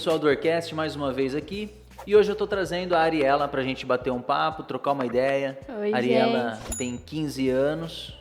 pessoal do Orquestra, mais uma vez aqui. E hoje eu tô trazendo a Ariela pra gente bater um papo, trocar uma ideia. Oi, a Ariela gente. tem 15 anos,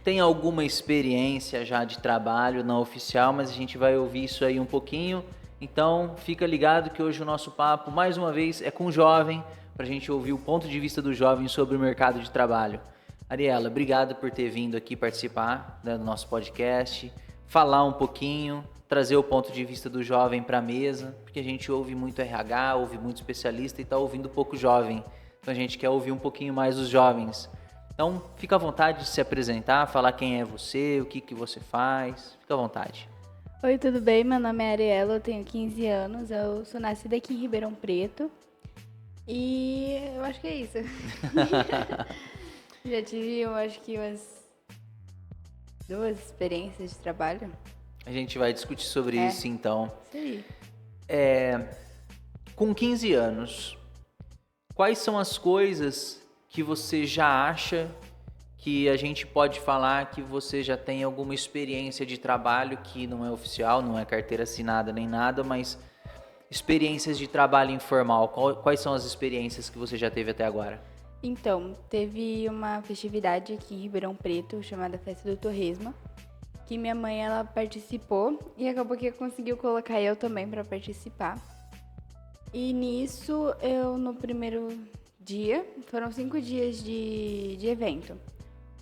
tem alguma experiência já de trabalho não oficial, mas a gente vai ouvir isso aí um pouquinho. Então fica ligado que hoje o nosso papo, mais uma vez, é com o jovem, pra gente ouvir o ponto de vista do jovem sobre o mercado de trabalho. Ariela, obrigado por ter vindo aqui participar, né, do nosso podcast, falar um pouquinho, trazer o ponto de vista do jovem para a mesa, porque a gente ouve muito RH, ouve muito especialista e está ouvindo pouco jovem. Então a gente quer ouvir um pouquinho mais os jovens. Então fica à vontade de se apresentar, falar quem é você, o que você faz, fica à vontade. Oi, tudo bem? Meu nome é Ariela, eu tenho 15 anos, eu sou nascida aqui em Ribeirão Preto e eu acho que é isso. Já tive, eu acho que umas 2 experiências de trabalho. A gente vai discutir sobre isso então. Isso aí. Com 15 anos, quais são as coisas que você já acha que a gente pode falar que você já tem alguma experiência de trabalho que não é oficial, não é carteira assinada nem nada, mas experiências de trabalho informal? Quais são as experiências que você já teve até agora? Então, teve uma festividade aqui em Ribeirão Preto chamada Festa do Torresmo, que minha mãe ela participou e acabou que conseguiu colocar eu também para participar. E nisso, eu no primeiro dia, foram 5 dias de evento.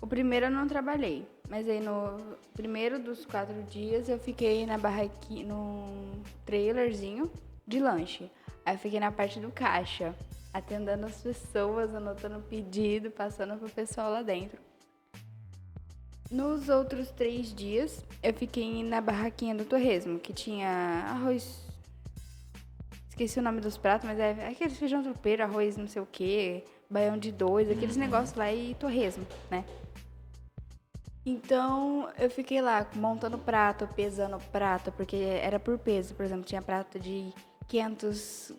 O primeiro eu não trabalhei, mas aí no primeiro dos 4 dias eu fiquei na barraquinha, num trailerzinho de lanche. Aí eu fiquei na parte do caixa, atendendo as pessoas, anotando pedido, passando pro pessoal lá dentro. Nos outros 3 dias, eu fiquei na barraquinha do torresmo, que tinha arroz... Esqueci o nome dos pratos, mas é aqueles feijão tropeiro, arroz não sei o quê, baião de 2, aqueles negócios lá e torresmo, né? Então, eu fiquei lá montando prato, pesando prato, porque era por peso. Por exemplo, tinha prato de 500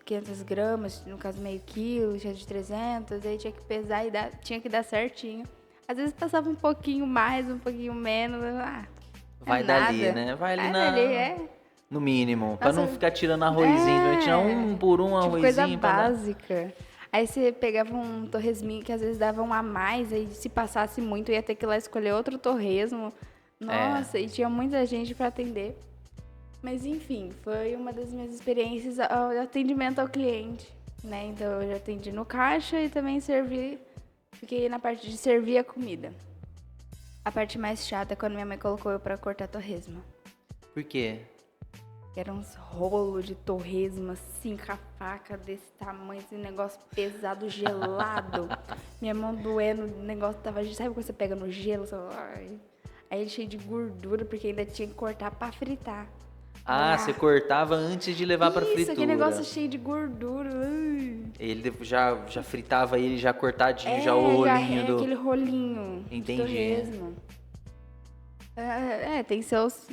gramas, no caso meio quilo, tinha de 300, aí tinha que pesar e tinha que dar certinho. Às vezes passava um pouquinho mais, um pouquinho menos, Vai dali, né? Vai ali dali, no mínimo, pra Nossa, não ficar tirando arrozinho, vai tirar um por um tipo arrozinho. coisa pra dar... básica. Aí você pegava um torresminho que às vezes dava um a mais, aí se passasse muito ia ter que ir lá escolher outro torresmo. Nossa, e tinha muita gente pra atender. Mas enfim, foi uma das minhas experiências ao atendimento ao cliente, né? Então eu já atendi no caixa e também fiquei na parte de servir a comida. A parte mais chata é quando minha mãe colocou eu pra cortar torresmo. Por quê? Que eram uns rolos de torresmo, assim, com a faca desse tamanho, esse negócio pesado, gelado. Minha mão doendo, o negócio tava... Sabe quando você pega no gelo? Aí cheio de gordura, porque ainda tinha que cortar pra fritar. Você cortava antes de levar pra fritura. Isso, aquele negócio cheio de gordura. Ele já fritava ele já cortadinho, já o rolinho do... aquele rolinho. Entendi. De torresmo. Tem seus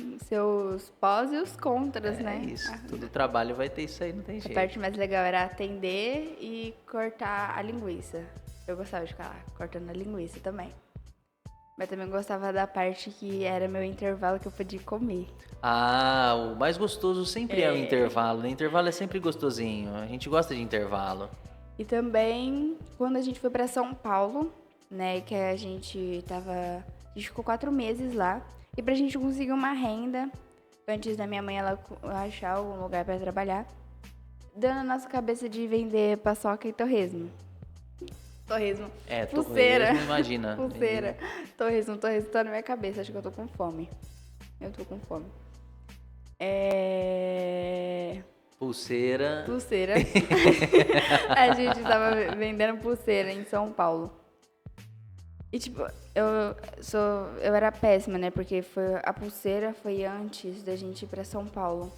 pós e os contras, né? Isso, todo trabalho vai ter isso aí, não tem jeito. A parte mais legal era atender e cortar a linguiça. Eu gostava de ficar lá, cortando a linguiça também. Mas também gostava da parte que era meu intervalo que eu podia comer. O mais gostoso sempre é o intervalo, né? Intervalo é sempre gostosinho, a gente gosta de intervalo. E também, quando a gente foi pra São Paulo, né, que a gente ficou 4 meses lá. E pra gente conseguir uma renda, antes da minha mãe ela achar algum lugar pra trabalhar, deu na nossa cabeça de vender paçoca e torresmo. Torresmo. Pulseira. Torresmo, imagina. Pulseira. Torresmo tá na minha cabeça, acho que eu tô com fome. Pulseira. A gente tava vendendo pulseira em São Paulo. E tipo, eu era péssima, né? Porque a pulseira foi antes da gente ir pra São Paulo.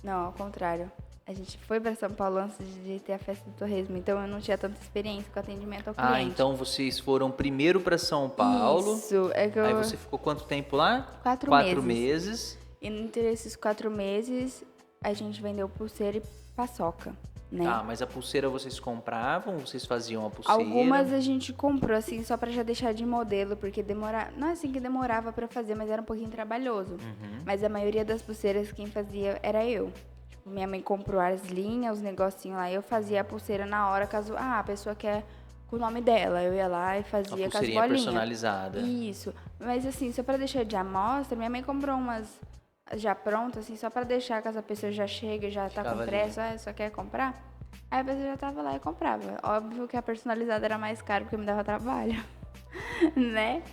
Não, ao contrário. A gente foi pra São Paulo antes de ter a festa do torresmo. Então eu não tinha tanta experiência com atendimento ao cliente. Então vocês foram primeiro pra São Paulo. Isso, Aí você ficou quanto tempo lá? 4 meses. E entre esses 4 meses, a gente vendeu pulseira e paçoca, né? Mas a pulseira vocês compravam? Vocês faziam a pulseira? Algumas a gente comprou, assim, só pra já deixar de modelo, porque não é assim que demorava pra fazer, mas era um pouquinho trabalhoso. Mas a maioria das pulseiras quem fazia era eu. minha mãe comprou as linhas, os negocinhos lá, e eu fazia a pulseira na hora, caso a pessoa quer com o nome dela. Eu ia lá e fazia com as bolinhas. Personalizada. Isso. Mas assim, só pra deixar de amostra, minha mãe comprou umas já prontas, assim, só pra deixar, caso a pessoa já chega, já tá com pressa, só quer comprar. Aí a pessoa já tava lá e comprava. Óbvio que a personalizada era mais cara porque me dava trabalho, né?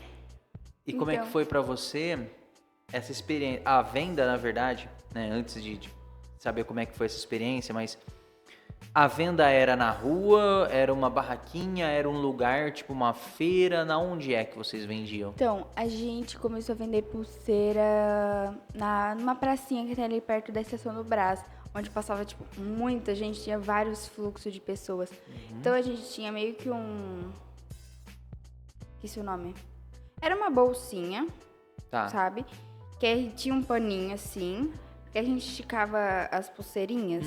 E como é que foi pra você essa experiência? A venda, na verdade, né, antes de saber como é que foi essa experiência, mas a venda era na rua, era uma barraquinha, era um lugar, tipo uma feira, na onde é que vocês vendiam? Então, a gente começou a vender pulseira numa pracinha que tem ali perto da Estação do Brás, onde passava, tipo, muita gente, tinha vários fluxos de pessoas. Então, a gente tinha meio que esqueci o nome. Era uma bolsinha, sabe? Que aí tinha um paninho assim, que a gente esticava as pulseirinhas.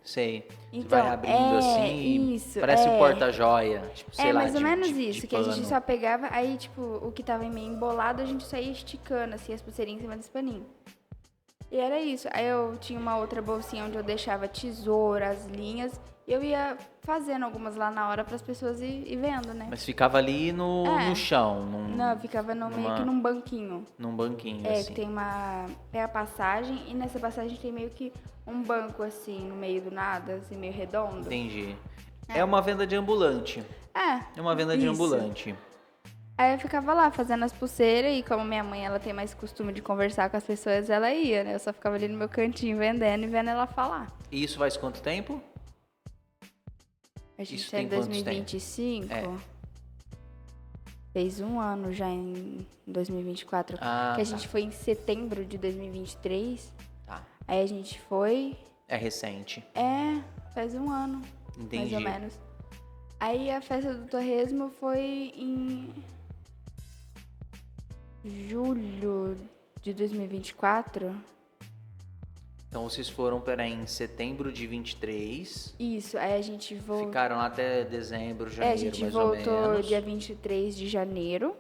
Sei. Então, vai abrindo assim, isso, parece um porta-joia, tipo, sei lá, mais ou menos de isso, que a gente só pegava, aí, tipo, o que tava meio embolado, a gente só ia esticando, assim, as pulseirinhas em cima desse paninho. E era isso. Aí eu tinha uma outra bolsinha onde eu deixava tesoura, as linhas, e eu ia fazendo algumas lá na hora para as pessoas ir vendo, né? Mas ficava ali no chão? Não, ficava meio que num banquinho. Num banquinho, assim. Que tem a passagem, e nessa passagem tem meio que um banco, assim, no meio do nada, assim, meio redondo. Entendi. É uma venda de ambulante. É uma venda de ambulante. Aí eu ficava lá fazendo as pulseiras, e como minha mãe ela tem mais costume de conversar com as pessoas, ela ia, né? Eu só ficava ali no meu cantinho vendendo e vendo ela falar. E isso faz quanto tempo? A gente está em 2025. Fez um ano já em 2024. Que a gente foi em setembro de 2023. Tá. Aí a gente foi... É recente. Faz um ano. Entendi. Mais ou menos. Aí a festa do Torresmo foi em julho de 2024. Então vocês foram em setembro de 23. Isso, aí a gente voltou. Ficaram lá até dezembro, janeiro, a gente mais ou menos. voltou dia 23 de janeiro.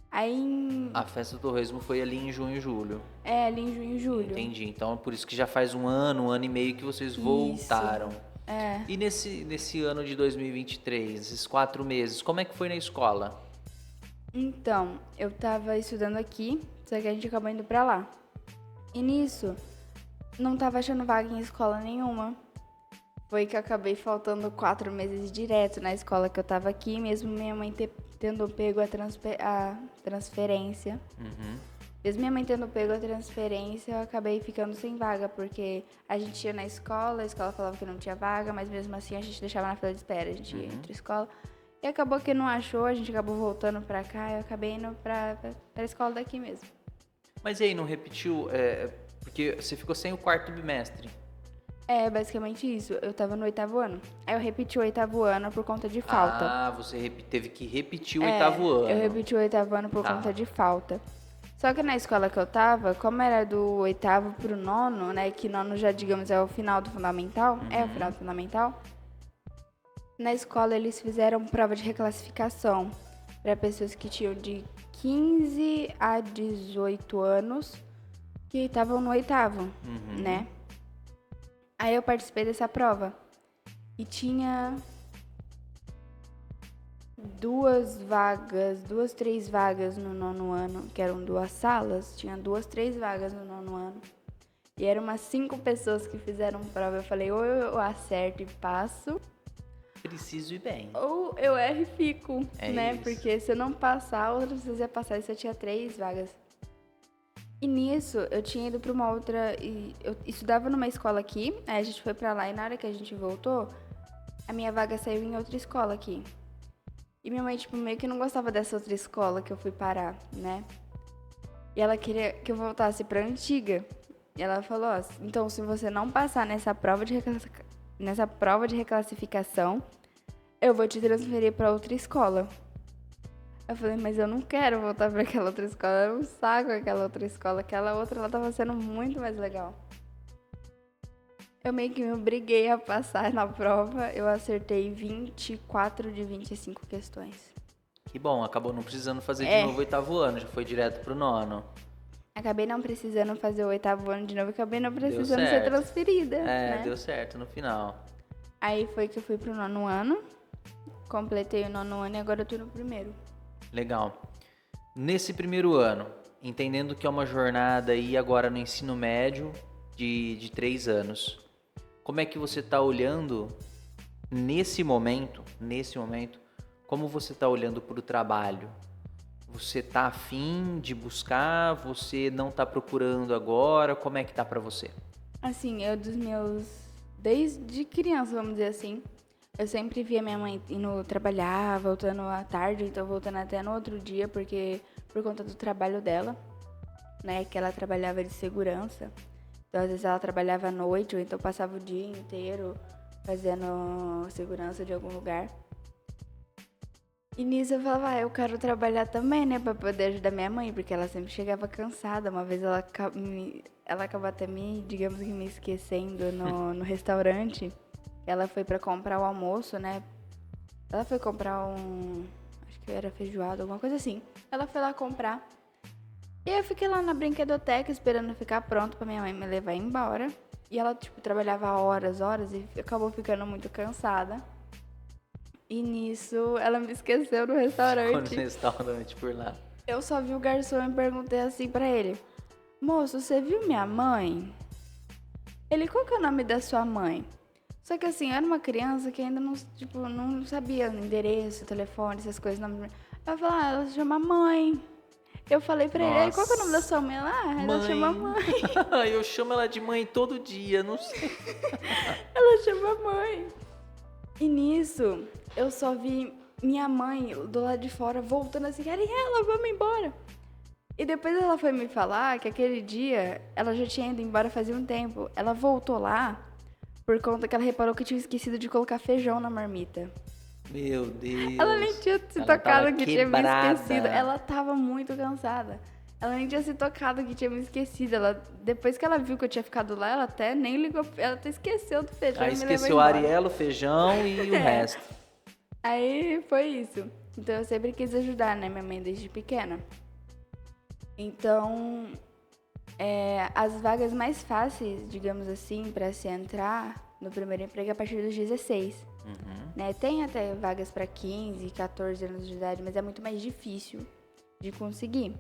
Aí a festa do Torresmo foi ali em junho e julho. Ali em junho e julho. Entendi. Então é por isso que já faz um ano e meio que vocês voltaram. E nesse ano de 2023, esses 4 meses, como é que foi na escola? Então, eu tava estudando aqui, só que a gente acabou indo pra lá. E nisso, não tava achando vaga em escola nenhuma. Foi que eu acabei faltando 4 meses direto na escola que eu tava aqui, mesmo minha mãe tendo pego a transferência. Mesmo minha mãe tendo pego a transferência, eu acabei ficando sem vaga, porque a gente ia na escola, a escola falava que não tinha vaga, mas mesmo assim a gente deixava na fila de espera, a gente ia entre escola. E acabou que não achou, a gente acabou voltando pra cá, eu acabei indo pra escola daqui mesmo. Mas e aí, não repetiu? Porque você ficou sem o 4º bimestre. Basicamente isso. Eu tava no 8º ano. Aí eu repeti o 8º ano por conta de falta. Você teve que repetir o 8º ano. Eu repeti o 8º ano por conta de falta. Só que na escola que eu tava, como era do 8º pro 9º, né? Que 9º já, digamos, é o final do fundamental. É o final do fundamental. Na escola eles fizeram prova de reclassificação para pessoas que tinham de 15 a 18 anos que estavam no 8º, né? Aí eu participei dessa prova e tinha 3 vagas no 9º ano, que eram 2 salas, tinha 3 vagas no 9º ano. E eram umas 5 pessoas que fizeram prova. Eu falei, ou eu acerto e passo, preciso ir bem. Ou eu erro e fico, né? Isso. Porque se eu não passar, outras pessoas iam passar e só tinha 3 vagas. E nisso, eu tinha ido pra uma outra... Eu estudava numa escola aqui, aí a gente foi pra lá e na hora que a gente voltou, a minha vaga saiu em outra escola aqui. E minha mãe, tipo, meio que não gostava dessa outra escola que eu fui parar, né? E ela queria que eu voltasse pra antiga. E ela falou, ó, então se você não passar nessa prova de reclassificação, eu vou te transferir pra outra escola. Eu falei, mas eu não quero voltar pra aquela outra escola, era um saco aquela outra escola. Aquela outra, ela tava sendo muito mais legal. Eu meio que me obriguei a passar na prova, eu acertei 24 de 25 questões. Que bom, acabou não precisando fazer de novo o 8º ano, já foi direto pro 9º. Acabei não precisando fazer o 8º ano de novo, acabei não precisando ser transferida. né? Deu certo no final. Aí foi que eu fui pro 9º ano, completei o 9º ano e agora eu tô no 1º. Legal. Nesse 1º ano, entendendo que é uma jornada aí agora no ensino médio de 3 anos, como é que você está olhando nesse momento, como você está olhando para o trabalho? Você está afim de buscar? Você não está procurando agora? Como é que tá para você? Assim, desde criança, vamos dizer assim, eu sempre via minha mãe indo trabalhar, voltando à tarde, então voltando até no outro dia, porque por conta do trabalho dela, né, que ela trabalhava de segurança. Então, às vezes ela trabalhava à noite, ou então passava o dia inteiro fazendo segurança de algum lugar. E nisso eu falava, eu quero trabalhar também, né, pra poder ajudar minha mãe, porque ela sempre chegava cansada. Uma vez ela acabou até digamos que me esquecendo no restaurante. Ela foi pra comprar o almoço, né? Ela foi comprar acho que era feijoada, alguma coisa assim. Ela foi lá comprar. E eu fiquei lá na brinquedoteca esperando ficar pronto pra minha mãe me levar embora. E ela, trabalhava horas e acabou ficando muito cansada. E nisso, ela me esqueceu no restaurante. Ficou no restaurante por lá. Eu só vi o garçom e perguntei assim pra ele: moço, você viu minha mãe? Ele, qual que é o nome da sua mãe? Só que assim, eu era uma criança que ainda não sabia o endereço, o telefone, essas coisas. Eu falei, ela se chama mãe. Eu falei pra ele, qual que é o nome da sua mãe? Ela chama mãe. Eu chamo ela de mãe todo dia, não sei. Ela chama mãe. E nisso, eu só vi minha mãe do lado de fora voltando assim, Ariela, vamos embora. E depois ela foi me falar que aquele dia, ela já tinha ido embora fazia um tempo. Ela voltou lá por conta que ela reparou que eu tinha esquecido de colocar feijão na marmita. Meu Deus. Ela nem tinha se tocado que tinha me esquecido. Ela tava muito cansada. Ela nem tinha se tocado que tinha me esquecido. Depois que ela viu que eu tinha ficado lá, ela até nem ligou. Ela até esqueceu do feijão. Aí esqueceu a Ariela, o feijão e o resto. Aí foi isso. Então eu sempre quis ajudar, né? Minha mãe desde pequena. Então, as vagas mais fáceis, digamos assim, pra se entrar no primeiro emprego é a partir dos 16. Né? Tem até vagas para 15, 14 anos de idade, mas é muito mais difícil de conseguir.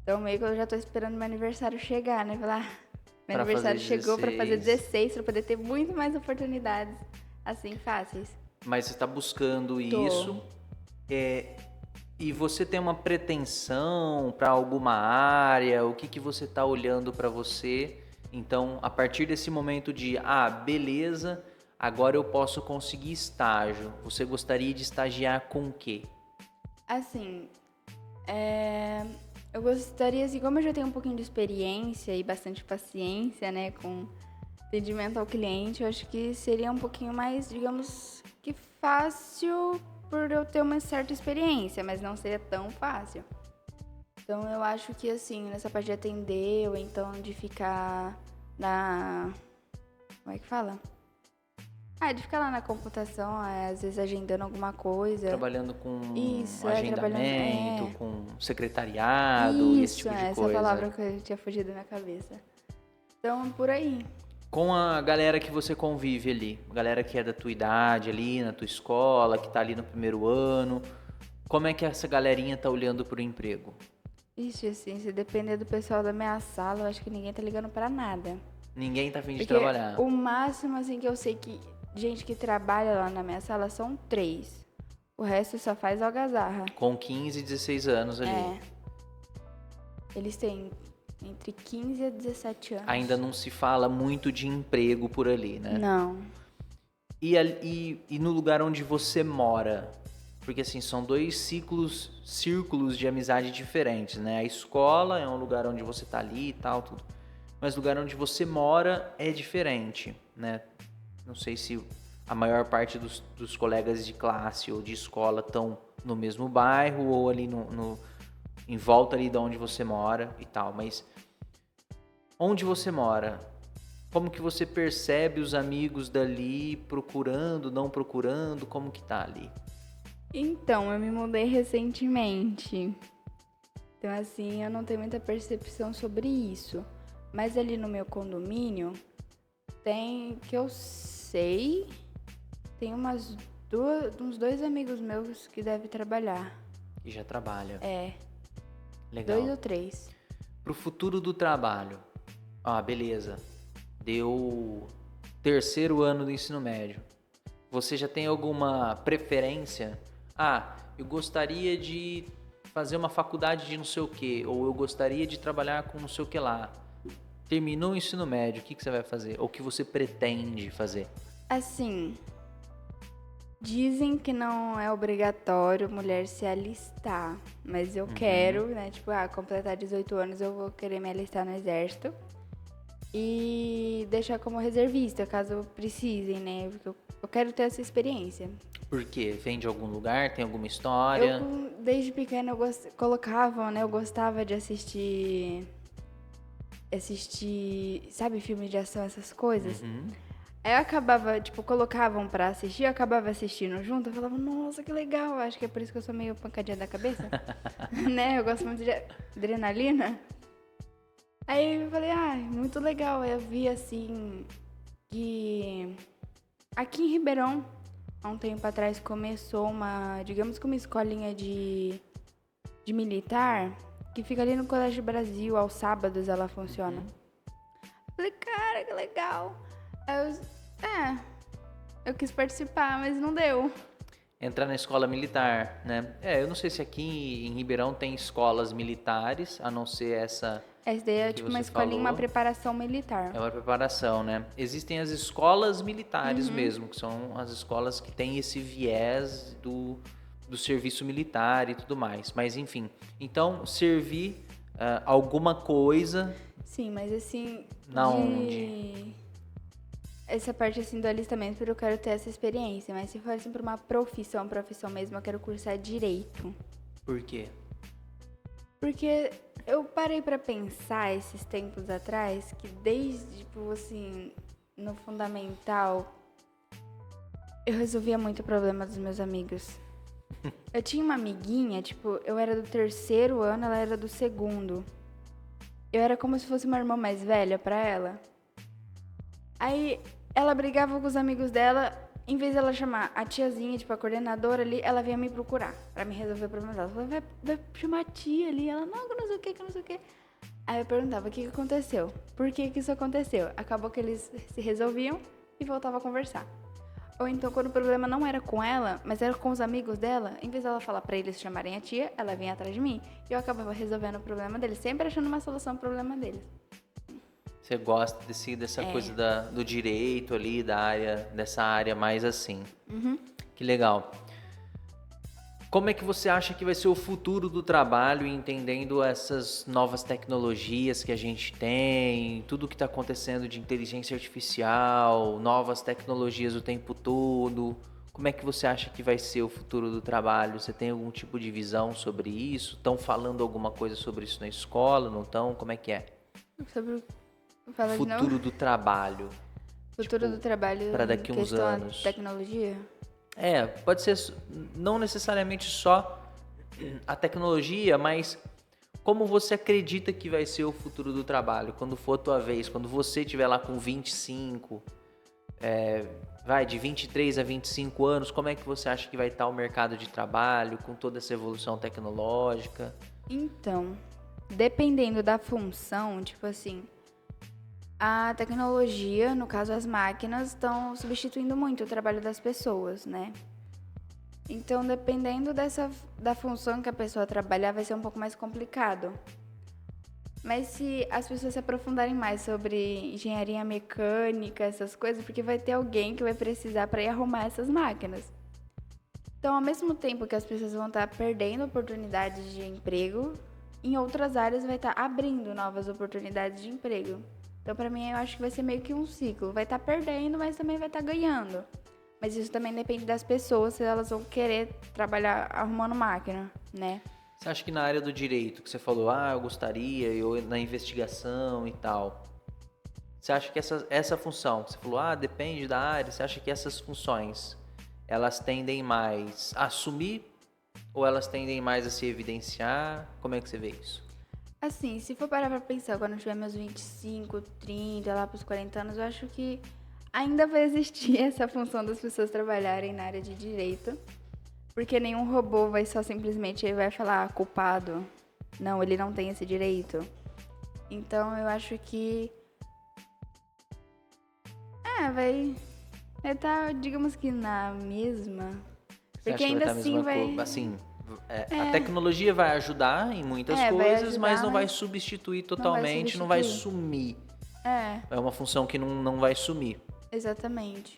Então, meio que eu já tô esperando meu aniversário chegar, né? Falar, meu aniversário chegou para fazer 16, para poder ter muito mais oportunidades, assim, fáceis. Mas você tá buscando isso. E você tem uma pretensão para alguma área? O que você tá olhando para você? Então, a partir desse momento de, beleza, agora eu posso conseguir estágio. Você gostaria de estagiar com o quê? Assim, eu gostaria, assim, como eu já tenho um pouquinho de experiência e bastante paciência, né, com atendimento ao cliente, eu acho que seria um pouquinho mais, digamos, que fácil por eu ter uma certa experiência, mas não seria tão fácil. Então, eu acho que, assim, nessa parte de atender ou então de ficar como é que fala? De ficar lá na computação, às vezes agendando alguma coisa. Trabalhando com agendamento, com secretariado, esse tipo de coisa. Essa palavra que tinha fugido da minha cabeça. Então, por aí. Com a galera que você convive ali, a galera que é da tua idade ali, na tua escola, que tá ali no primeiro ano, como é que essa galerinha tá olhando pro emprego? Ixi, assim, se depender do pessoal da minha sala, eu acho que ninguém tá ligando pra nada. Ninguém tá afim de trabalhar. O máximo, assim, que eu sei que gente que trabalha lá na minha sala são 3. O resto só faz algazarra. Com 15, 16 anos ali. Eles têm entre 15 e 17 anos. Ainda não se fala muito de emprego por ali, né? Não. E no lugar onde você mora? Porque assim, são 2 círculos de amizade diferentes, né? A escola é um lugar onde você tá ali e tal, tudo. Mas o lugar onde você mora é diferente, né? Não sei se a maior parte dos colegas de classe ou de escola estão no mesmo bairro ou ali em volta ali de onde você mora e tal. Mas onde você mora? Como que você percebe os amigos dali procurando, não procurando? Como que tá ali? Então, eu me mudei recentemente. Então, assim, eu não tenho muita percepção sobre isso. Mas ali no meu condomínio, tem, que eu sei, tem uns 2 amigos meus que devem trabalhar. E já trabalha. Legal. 2 ou 3. Pro futuro do trabalho. Beleza. Deu 3º ano do ensino médio. Você já tem alguma preferência? Eu gostaria de fazer uma faculdade de não sei o quê, ou eu gostaria de trabalhar com não sei o que lá. Terminou o ensino médio, o que você vai fazer? Ou o que você pretende fazer? Assim, dizem que não é obrigatório mulher se alistar, mas eu quero, né? Tipo, completar 18 anos eu vou querer me alistar no exército e deixar como reservista, caso precisem, né? Porque eu quero ter essa experiência. Por quê? Vem de algum lugar? Tem alguma história? Desde pequena colocavam, né? Eu gostava de assistir, sabe, filme de ação, essas coisas. Aí eu acabava, tipo, colocavam pra assistir, eu acabava assistindo junto, eu falava, nossa, que legal, acho que é por isso que eu sou meio pancadinha da cabeça, né, eu gosto muito de adrenalina. Aí eu falei, muito legal, eu vi, assim, que aqui em Ribeirão, há um tempo atrás, começou digamos que uma escolinha de militar, que fica ali no Colégio Brasil, aos sábados ela funciona. Eu falei, cara, que legal. Eu quis participar, mas não deu. Entrar na escola militar, né? Eu não sei se aqui em Ribeirão tem escolas militares, a não ser essa. Essa daí é tipo uma escolinha, uma preparação militar. É uma preparação, né? Existem as escolas militares mesmo, que são as escolas que têm esse viés do serviço militar e tudo mais. Mas enfim, então servir alguma coisa. Sim, mas assim. Onde? Essa parte assim do alistamento, eu quero ter essa experiência, mas se for assim pra uma profissão mesmo, eu quero cursar direito. Por quê? Porque eu parei pra pensar esses tempos atrás que desde, tipo assim, no fundamental, eu resolvia muito o problema dos meus amigos. Eu tinha uma amiguinha, tipo, eu era do 3º ano, ela era do 2º. Eu era como se fosse uma irmã mais velha pra ela. Aí ela brigava com os amigos dela, em vez dela chamar a tiazinha, tipo a coordenadora ali, ela vinha me procurar pra me resolver o problema dela. Ela falou, vai chamar a tia ali. Ela, não, que não sei o que, que não sei o que. Aí eu perguntava, o que aconteceu? Por que isso aconteceu? Acabou que eles se resolviam e voltavam a conversar. Ou então, quando o problema não era com ela, mas era com os amigos dela, em vez dela falar pra eles chamarem a tia, ela vinha atrás de mim e eu acabava resolvendo o problema deles, sempre achando uma solução pro problema deles. Você gosta dessa coisa do direito ali, dessa área mais assim. Que legal. Como é que você acha que vai ser o futuro do trabalho, entendendo essas novas tecnologias que a gente tem, tudo que está acontecendo de inteligência artificial, novas tecnologias o tempo todo? Como é que você acha que vai ser o futuro do trabalho? Você tem algum tipo de visão sobre isso? Estão falando alguma coisa sobre isso na escola? Não estão? Como é que é? Sobre futuro do trabalho. Futuro do trabalho para daqui uns anos. Tecnologia? Pode ser não necessariamente só a tecnologia, mas como você acredita que vai ser o futuro do trabalho quando for a tua vez, quando você estiver lá com 25, de 23 a 25 anos, como é que você acha que vai estar o mercado de trabalho com toda essa evolução tecnológica? Então, dependendo da função, tipo assim, a tecnologia, no caso as máquinas, estão substituindo muito o trabalho das pessoas, né? Então, dependendo da função que a pessoa trabalhar, vai ser um pouco mais complicado. Mas se as pessoas se aprofundarem mais sobre engenharia mecânica, essas coisas, porque vai ter alguém que vai precisar para ir arrumar essas máquinas. Então, ao mesmo tempo que as pessoas vão estar perdendo oportunidades de emprego, em outras áreas vai estar abrindo novas oportunidades de emprego. Então, para mim, eu acho que vai ser meio que um ciclo. Vai estar perdendo, mas também vai estar ganhando. Mas isso também depende das pessoas, se elas vão querer trabalhar arrumando máquina, né? Você acha que na área do direito, que você falou, eu gostaria, eu na investigação e tal, você acha que essa função, que você falou, depende da área, você acha que essas funções, elas tendem mais a sumir Ou elas tendem mais a se evidenciar? Como é que você vê isso? Assim, se for parar pra pensar, quando eu tiver meus 25, 30, lá pros 40 anos, eu acho que ainda vai existir essa função das pessoas trabalharem na área de direito. Porque nenhum robô vai só simplesmente vai falar culpado. Não, ele não tem esse direito. Então eu acho que vai estar, digamos que na mesma. Porque ainda assim vai. Assim, a tecnologia vai ajudar em muitas coisas, ajudar, mas não vai substituir totalmente, não vai sumir. É uma função que não vai sumir. Exatamente.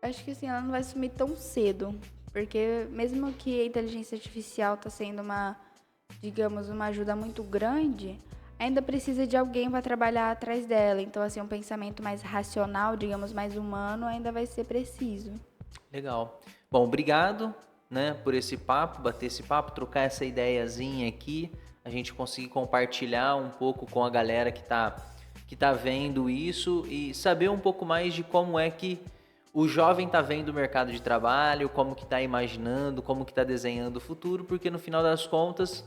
Acho que assim, ela não vai sumir tão cedo. Porque mesmo que a inteligência artificial está sendo uma ajuda muito grande, ainda precisa de alguém para trabalhar atrás dela. Então, assim, um pensamento mais racional, digamos, mais humano, ainda vai ser preciso. Legal. Bom, obrigado, né, por esse papo, bater esse papo, trocar essa ideiazinha aqui, a gente conseguir compartilhar um pouco com a galera que tá vendo isso e saber um pouco mais de como é que o jovem está vendo o mercado de trabalho, como que está imaginando, como que está desenhando o futuro, porque no final das contas,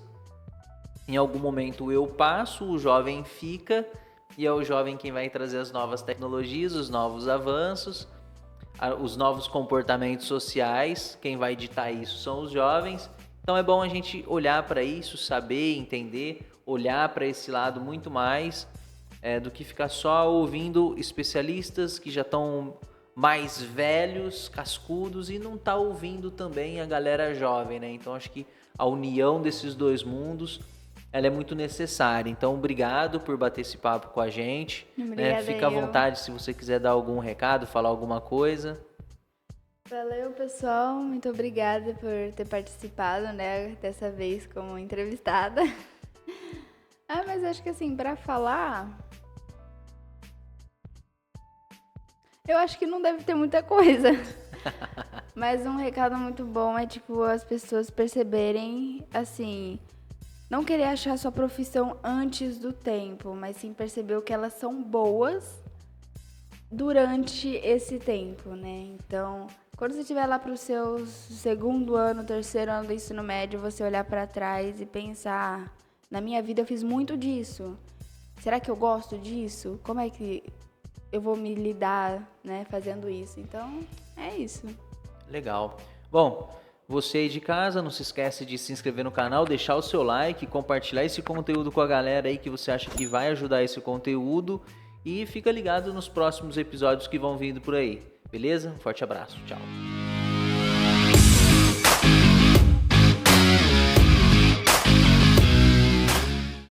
em algum momento eu passo, o jovem fica, e é o jovem quem vai trazer as novas tecnologias, os novos avanços, os novos comportamentos sociais, quem vai ditar isso são os jovens. Então é bom a gente olhar para isso, saber, entender, olhar para esse lado muito mais do que ficar só ouvindo especialistas que já estão mais velhos, cascudos, e não tá ouvindo também a galera jovem, né? Então acho que a união desses dois mundos, ela é muito necessária. Então obrigado por bater esse papo com a gente. Obrigada, Fica à vontade se você quiser dar algum recado, falar alguma coisa. Valeu, pessoal. Muito obrigada por ter participado, né? Dessa vez como entrevistada. Mas acho que assim, para falar, eu acho que não deve ter muita coisa. Mas um recado muito bom é, tipo, as pessoas perceberem, assim, não querer achar sua profissão antes do tempo, mas sim perceber o que elas são boas durante esse tempo, né? Então, quando você estiver lá pro seu segundo ano, terceiro ano do ensino médio, você olhar para trás e pensar, na minha vida eu fiz muito disso. Será que eu gosto disso? Como é que eu vou me lidar, né, fazendo isso? Então, é isso. Legal. Bom, você aí de casa, não se esquece de se inscrever no canal, deixar o seu like, compartilhar esse conteúdo com a galera aí que você acha que vai ajudar esse conteúdo e fica ligado nos próximos episódios que vão vindo por aí, beleza? Um forte abraço, tchau.